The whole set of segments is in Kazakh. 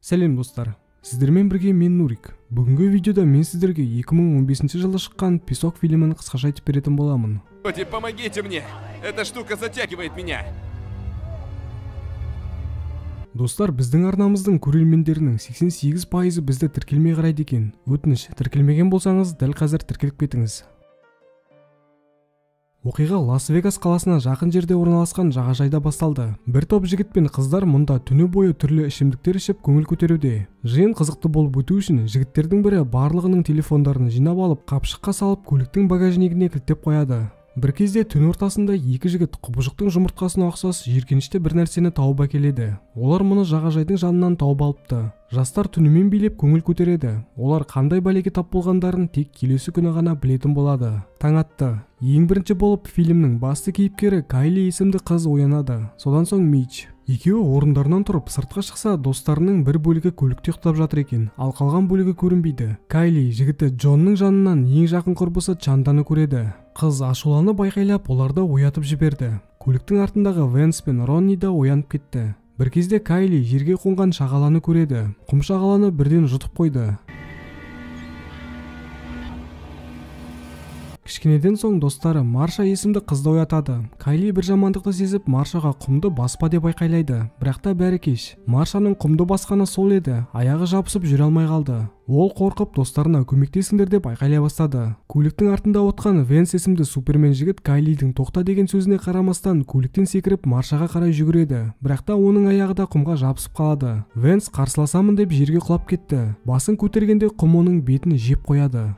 Сәлем достар, сіздермен бірге мен Нурик. Бүгінгі видеода мен сіздерге 2015 жылы шыққан Песок фильмін қысқаша айтып беретін боламын. Помогите мне! Эта штука затягивает меня! Достар, біздің арнамыздың көрермендерінің 88% бізді тіркелмей қарайды екен. Өтініш, тіркелмеген болсаңыз, дәл қазір тіркеліп кетіңіз. Оқиға Лас-Вегас қаласына жақын жерде орналасқан жағажайда басталды. Бір топ жігіт пен қыздар мұнда түні бойы түрлі ішімдіктер ішіп көңіл көтеруде. Жиын қызықты болып өту үшін жігіттердің бірі барлығының телефондарын жинап алып, қапшыққа салып, көліктің багажнигіне кілттеп қояды. Бір кезде түн ортасында екі жігіт құбыжықтың жұмыртқасына ұқсас жиіркенішті бір нәрсені тауып әкеледі. Олар мұны жағажайдың жанынан тауып алыпты. Жастар түнімен билеп көңіл көтереді. Олар қандай бәлеге тап болғандарын тек келесі күні ғана білетін болады. Таң атты. Ең бірінші болып фильмнің басты кейіпкері Кайли есімді қыз оянады. Содан соң Мич. Екеуі орындарынан тұрып сыртқа шықса, достарының бір бөлігі көлікте ұйықтап жатыр екен, ал қалған бөлігі көрінбейді. Кайли жігіті Джонның жанынан ең жақын құрбысы Чанданы көреді. Қыз ашуланып байқайлап, оларды оятып жіберді. Көліктің артындағы Венс пен Ронни да оянып кетті. Бір кезде Кайли жерге қонған шағаланы көреді. Құм шағаланы бірден жұтып қойды. Кішкенеден соң достары Марша есімді қызды оятады. Кайли бір жамандықты сезіп Маршаға құмды баспа деп айқайлайды. Бірақ та бәрі кеш. Маршаның құмды басқаны сол еді. Аяғы жабысып жүре алмай қалды. Ол қорқып достарына көмектесіңдер деп айқайлай бастады. Көліктің артында отқан Венс есімді супермен жігіт Кайлидің тоқта деген сөзіне қарамастан көліктен секіріп Маршаға қарай жүгіреді. Бірақ та оның аяғы да құмға жабысып қалады. Венс қарсыласамын деп жерге құлап кетті. Басын көтергенде құм оның бетін жеп қояды.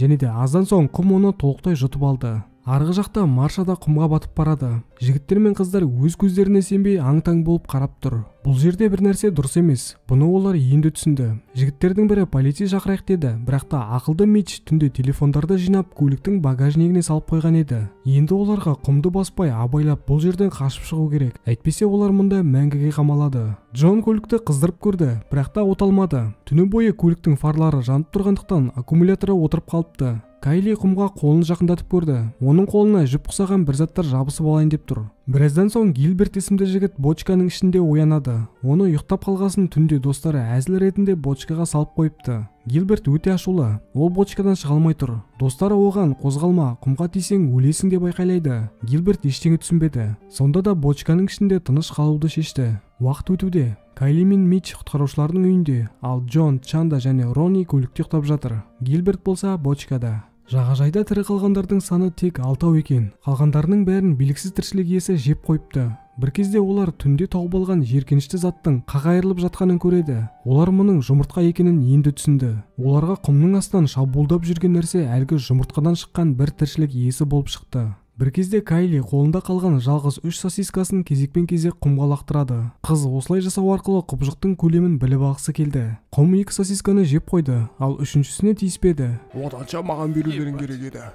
Және де аздан соң құм оны толықтай жұтып алды. Арғы жақта Марша да құмға батып барады. Жігіттер мен қыздар өз көздеріне сенбей аң-таң болып қарап тұр. Бұл жерде бір нәрсе дұрыс емес. Бұны олар енді түсінді. Жігіттердің бірі полиция шақырайық деді, бірақ та ақылды Мич түнде телефондарды жинап көліктің багажнигіне салып қойған еді. Енді оларға құмды баспай абайлап бұл жерден қашып шығу керек. Әйтпесе олар мұнда мәңгіге қамалады. Джон көлікті қыздырып көрді, бірақ та оталмады. Түні бойы көліктің фарлары жанып тұрғандықтан аккумуляторы отырып қалыпты. Кайли құмға қолын жақындатып көрді. Оның қолына жіп құсаған бір заттар жабысып алайын деп тұр. Біраздан соң Гилберт есімді жігіт бочканың ішінде оянады. Оны ұйықтап қалғасын түнде достары әзіл ретінде бочкаға салып қойыпты. Гилберт өте ашулы. Ол бочкадан шыға алмай тұр. Достары оған қозғалма, құмға тисең өлесің деп айқайлайды. Гилберт ештеңе түсінбеді. Сонда да бочканың ішінде тыныш қалуды шешті. Уақыт өтуде. Кайли мен Мич құтқарушылардың үйінде, ал Джон, Чанда және Ронни көлікте ұйықтап жатыр. Гилберт болса бочкада. Жағажайда тірі қалғандардың саны тек 6 екен. Қалғандарының бәрін белгісіз тіршілік иесі жеп қойыпты. Бір кезде олар түнде тауып алған жиіркенішті заттың қағайырылып жатқанын көреді. Олар мұның жұмыртқа екенін енді түсінді. Оларға құмның астынан шабуылдап жүрген нәрсе әлгі жұмыртқадан шыққан бір тіршілік иесі болып шықты. Бір кезде Кайли қолында қалған жалғыз 3 сосискасын кезекпен кезек құмға лақтырады. Қыз осылай жасау арқылы құбыжықтың көлемін біліп алғысы келді. Құм 2 сосисканы жеп қойды, ал үшіншісіне тиіспеді. Оданша маған берулерің керек еді.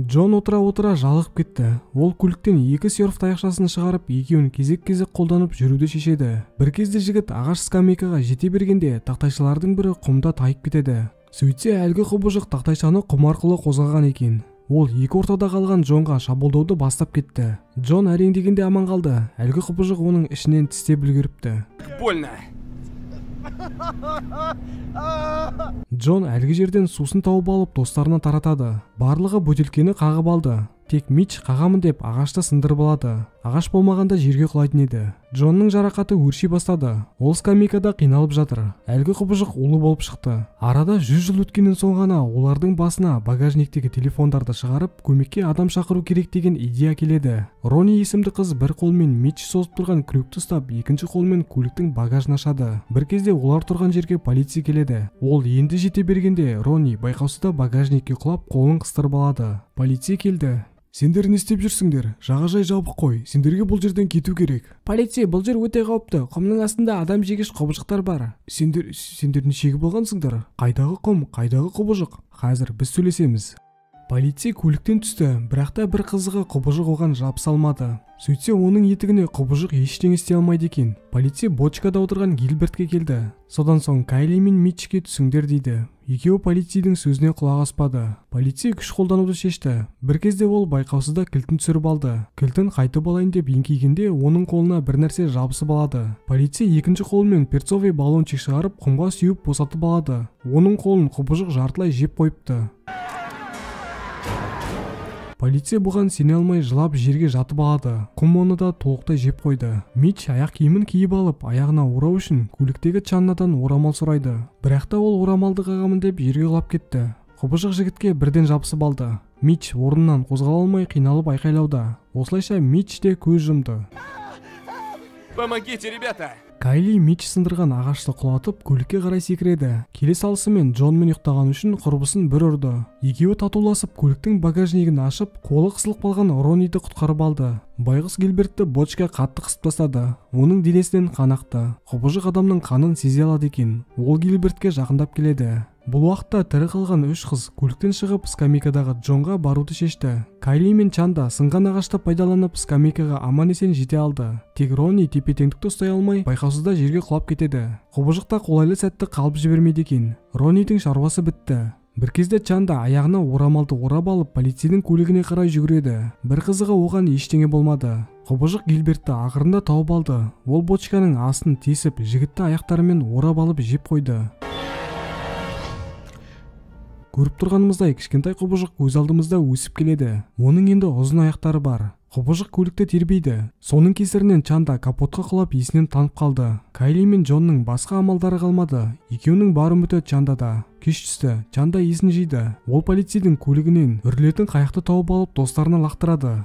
Джон отыра жалығып кетті. Ол көліктен 2 серф таяқшасын шығарып, екеуін кезек-кезек қолданып жүруді шешеді. Бір кезде жігіт ағаш скамейкаға жете бергенде тақтайшалардың бірі құмда тайып кетеді. Сөйтсе әлгі құбыжық тақтайшаны құм арқылы қозғаған екен. Ол екі ортада қалған Джонға шабуылдауды бастап кетті. Джон әрең дегенде аман қалды. Әлгі құбыжық оның ішінен тістеп үлгеріпті. Больно! Джон әлгі жерден сусын тауып алып достарына таратады. Барлығы бөтелкені қағып алды. Тек Мич қағамын деп ағашты сындырып алады. Ағаш болмағанда жерге құлайтын еді. Джонның жарақаты өрши бастады. Ол скамейкада қиналып жатыр. Әлгі құбыжық улы болып шықты. Арада 100 жыл өткеннен соң ғана олардың басына багажниктегі телефондарды шығарып, көмекке адам шақыру керек деген идея келеді. Ронни есімді қыз бір қолмен Мич созып тұрған крюкті ұстап, екінші қолмен көліктің багажын ашады. Бір кезде олар тұрған жерге полиция келеді. Ол енді жете бергенде Ронни байқаусызда багажникке құлап, қолын қыстырып алады. Полиция келді. Сендер не істеп жүрсіңдер? Жағажай жабық қой. Сендерге бұл жерден кету керек. Полиция, бұл жер өте қауіпті. Құмның астында адам жегіш құбыжықтар бар. Сендер не шегіп болғансыңдар? Қайдағы құм, қайдағы құбыжық? Қазір біз сөйлесеміз. Полиция көліктен түсті, бірақ та бір қызығы құбыжық оған жабыса алмады. Сөйтсе оның етігіне құбыжық ештеңе істей алмайды екен. Полиция бочкада отырған Гилбертке келді. Содан соң Кайли мен Митчке түсіңдер дейді. Екеуі полицейдің сөзіне құлақ аспады. Полиция күш қолдануды шешті. Бір кезде ол байқаусызда кілтін түсіріп алды. Кілтін қайтып алайын деп еңкейгенде оның қолына бір нәрсе жабысып алады. Полиция екінші қолымен перцовый баллончик шығарып құмға сүйіп босатып алады. Оның қолын құбыжық жартылай жеп қойыпты. Полиция бұған сене алмай жылап жерге жатып алады. Құм оны да толықтай жеп қойды. Митч аяқ киімін киіп алып, аяғына орау үшін көліктегі Чаннадан орамал сұрайды. Бірақ та ол орамалды қағамын деп жерге құлап кетті. Құбыжық жігітке бірден жабысып алды. Митч орнынан қозғала алмай қиналып айқайлауда. Осылайша Митч де көз жұмды. Помогите, ребята! Кайли Митч сындырған ағашты құлатып көлікке қарай секіреді. Келе салысымен Джонмен ұйықтаған үшін құрбысын бір ұрды. Екеуі татуласып көліктің багажнигін ашып, қолы қысылып қалған Рониді құтқарып алды. Байғұс Гилбертті бочка қатты қысып тастады. Оның денесінен қан ақты. Құбыжық адамның қанын сезе алады екен. Ол Гилбертке жақындап келеді. Бұл уақытта тірі қалған үш қыз көліктен шығып скамейкадағы Джонға баруды шешті. Кайли мен Чанда сынған ағашты пайдаланып скамейкаға аман-есен жете алды. Тек Рони тепе-теңдікті ұстай алмай байқаусызда жерге құлап кетеді. Құбыжық та қолайлы сәтті қалып жібермейді екен. Ронидің шаруасы бітті. Бір кезде Чанда аяғына орамалды орап алып полицейдің көлігіне қарай жүгіреді. Бір қызығы оған ештеңе болмады. Құбыжық Гилбертті ақырында тауып алды. Ол бочканың астын тесіп, жігітті аяқтарымен орап алып жеп қойды. Көріп тұрғанымыздай кішкентай құбыжық көз алдымызда өсіп келеді. Оның енді ұзын аяқтары бар. Құбыжық көлікті тербейді. Соның кесірінен Чанда капотқа құлап есінен танып қалды. Кайли мен Джонның басқа амалдары қалмады. Екеуінің бар үміті Чандада. Кеш түсті. Чанда есін жиды. Ол полицейдің көлігінен үрлетін қайықты тауып алып достарына лақтырады.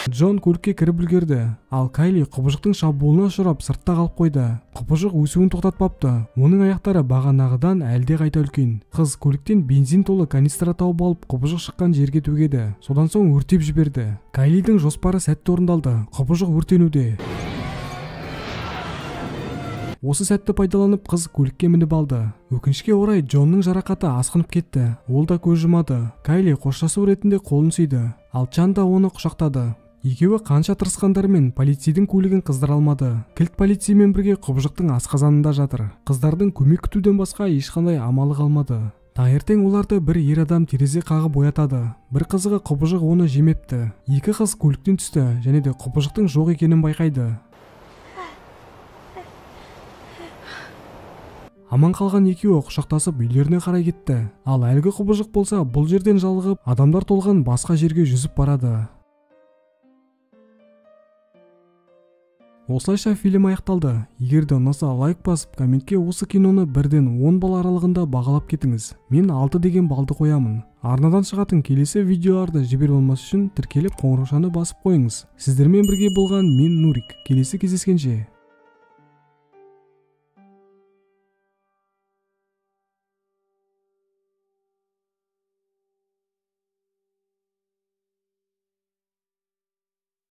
Джон көлікке кіріп үлгерді, ал Кайли құбыжықтың шабуылына ұшырап сыртта қалып қойды. Құбыжық өсуін тоқтатпапты. Оның аяқтары бағанағыдан әлде қайта үлкен. Қыз көліктен бензин толы канистра тауып алып құбыжық шыққан жерге төгеді. Содан соң өртеп жіберді. Кайлидің жоспары сәтті орындалды. Құбыжық өртенуде. Осы сәтті пайдаланып қыз көлікке мініп алды. Өкінішке орай Джонның жарақаты асқынып кетті. Ол да көз жұмады. Кайли қоштасу ретінде қолын сүйді, ал Чанда оны құшақтады. Екеуі қанша тырысқандарымен полицейдің көлігін қыздыра алмады. Кілт полицеймен бірге құбыжықтың асқазанында жатыр. Қыздардың көмек күтуден басқа ешқандай амалы қалмады. Таңертең оларды бір ер адам терезе қағып оятады. Бір қызығы құбыжық оны жемепті. Екі қыз көліктен түсті және де құбыжықтың жоқ екенін байқайды. Аман қалған екеуі құшақтасып үйлеріне қарай кетті. Ал әлгі құбыжық болса бұл жерден жалығып, адамдар толған басқа жерге жүзіп барады. Осылайша фильм аяқталды. Егер де ұнаса лайк басып, комментке осы киноны 1-ден 10 балл аралығында бағалап кетіңіз. Мен 6 деген балды қоямын. Арнадан шығатын келесі видеоларды жіберіп алмас үшін тіркеліп қоңыраушаны басып қойыңыз. Сіздермен бірге болған мен Нурик. Келесі кездескенше.